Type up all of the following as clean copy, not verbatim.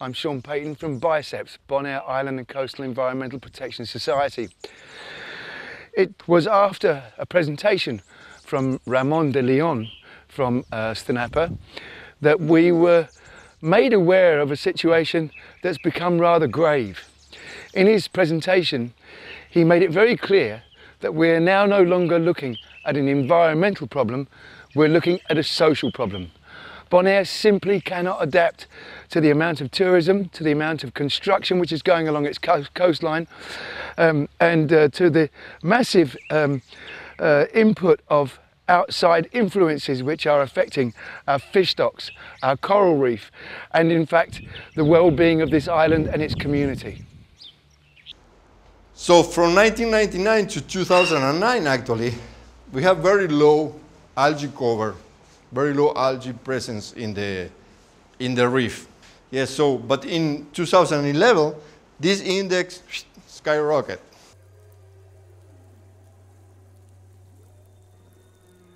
I'm Sean Payton from Biceps, Bonaire Island and Coastal Environmental Protection Society. It was after a presentation from Ramon de Leon from Stenapa that we were made aware of a situation that's become rather grave. In his presentation, he made it very clear that we're now no longer looking at an environmental problem, we're looking at a social problem. Bonaire simply cannot adapt to the amount of tourism, to the amount of construction which is going along its coastline, and to the massive input of outside influences which are affecting our fish stocks, our coral reef, and in fact the well-being of this island and its community. So from 1999 to 2009 actually, we have very low algae cover, very low algae presence in the reef. Yes, so, but in 2011, this index skyrocketed.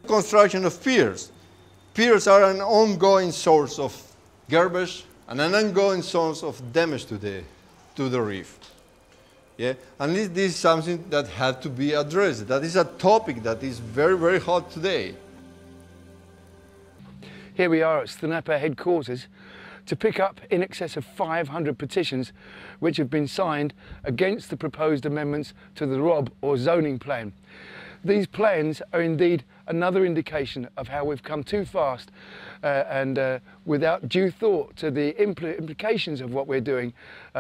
Construction of piers. Piers are an ongoing source of garbage and an ongoing source of damage to the reef. Yeah? And this is something that had to be addressed. That is a topic that is very, very hot today. Here we are at Stenapa headquarters to pick up in excess of 500 petitions which have been signed against the proposed amendments to the ROB or zoning plan. These plans are indeed another indication of how we've come too fast and without due thought to the implications of what we're doing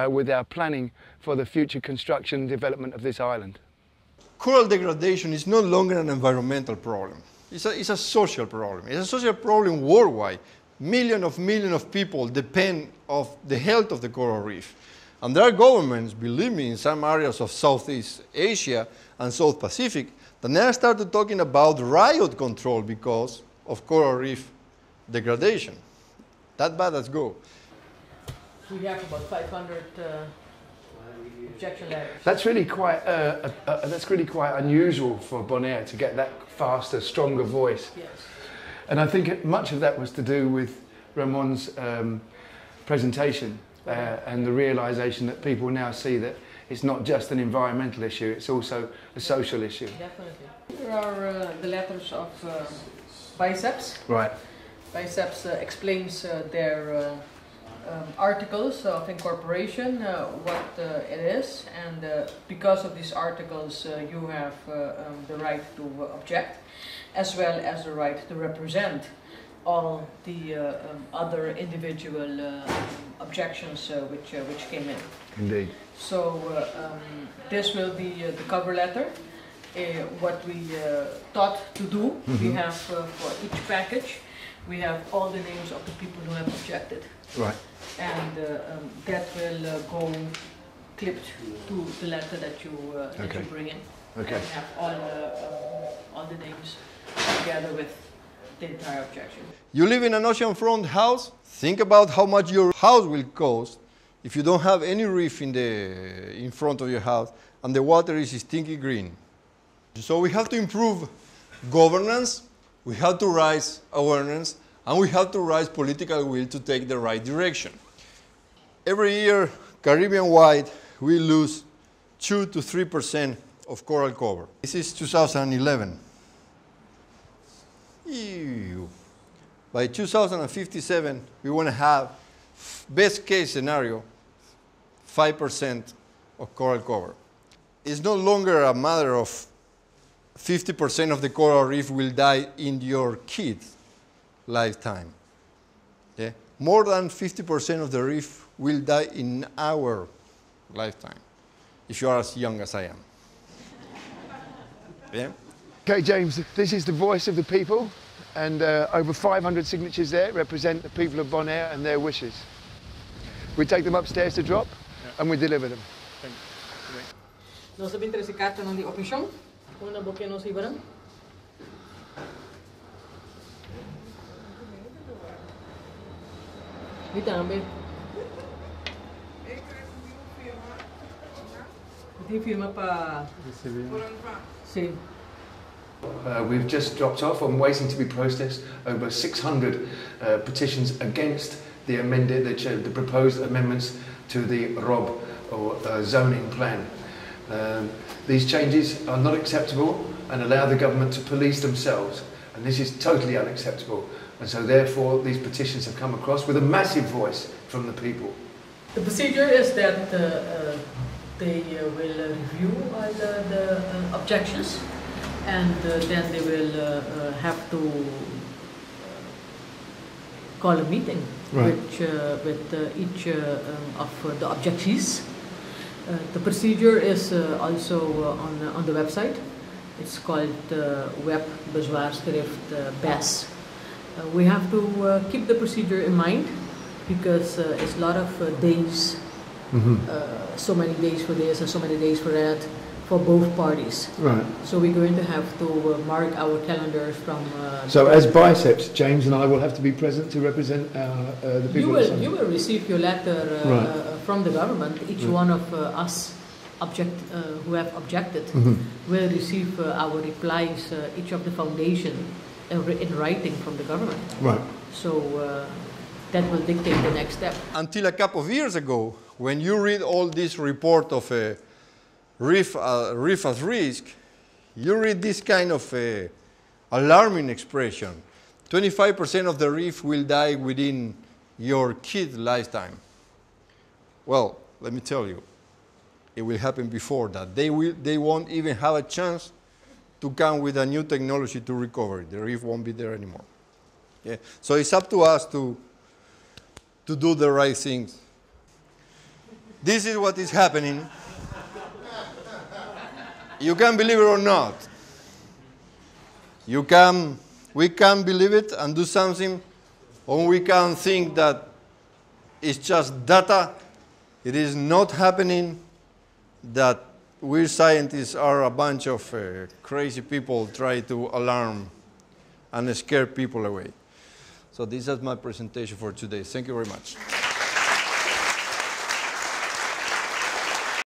with our planning for the future construction and development of this island. Coral degradation is no longer an environmental problem. It's a social problem. It's a social problem worldwide. Millions of people depend on the health of the coral reef. And there are governments, believe me, in some areas of Southeast Asia and South Pacific that now started talking about riot control because of coral reef degradation. That bad as go. We have about 500 objection letters. That's really quite unusual for Bonaire to get that faster, stronger voice. Yes. And I think much of that was to do with Ramon's presentation and the realisation that people now see that it's not just an environmental issue, it's also a social issue. Definitely. There are the letters of Biceps. Right. Biceps explains their articles of incorporation, what it is, and because of these articles you have the right to object, as well as the right to represent all the other individual objections which came in. Indeed. So this will be the cover letter. What we thought to do, we have for each package, we have all the names of the people who have objected. Right. And that will go clipped to the letter that you bring in. Okay. And we have all the names together with the entire objection. You live in an oceanfront house? Think about how much your house will cost if you don't have any reef in front of your house and the water is stinky green. So we have to improve governance, we have to raise awareness, and we have to raise political will to take the right direction. Every year, Caribbean-wide, we lose 2 to 3% of coral cover. This is 2011. Ew. By 2057, we want to have, best case scenario, 5% of coral cover. It's no longer a matter of 50% of the coral reef will die in your kid's lifetime. Yeah? More than 50% of the reef will die in our lifetime, if you are as young as I am. Yeah? Okay, James, this is the voice of the people, and over 500 signatures there represent the people of Bonaire and their wishes. We take them upstairs to drop, and we deliver them. Nós sabemos esse carta não de opinião, uma boca não se verão. E também. Tem firma para sim. We've just dropped off. I'm waiting to be processed over 600 petitions against the proposed amendments to the ROB, or zoning plan. These changes are not acceptable and allow the government to police themselves, and this is totally unacceptable. And so therefore these petitions have come across with a massive voice from the people. The procedure is that they will review all the objections, and then they will have to call a meeting, right, with each of the objectees. The procedure is also on the website. It's called Web Bezwaarschrift BES. We have to keep the procedure in mind because it's a lot of days, so many days for this and so many days for that, for both parties. Right. So we're going to have to mark our calendars from... so as biceps, James and I will have to be present to represent the people. You will receive your letter from the government. Each one of us who have objected will receive our replies, each of the foundation in writing from the government. Right. So that will dictate the next step. Until a couple of years ago, when you read all this report of a reef at risk, you read this kind of alarming expression. 25% of the reef will die within your kid's lifetime. Well, let me tell you, it will happen before that. They won't even have a chance to come with a new technology to recover it. The reef won't be there anymore. Yeah? So it's up to us to do the right things. This is what is happening. You can believe it or not. We can believe it and do something, or we can think that it's just data. It is not happening, that we scientists are a bunch of crazy people trying to alarm and scare people away. So this is my presentation for today. Thank you very much.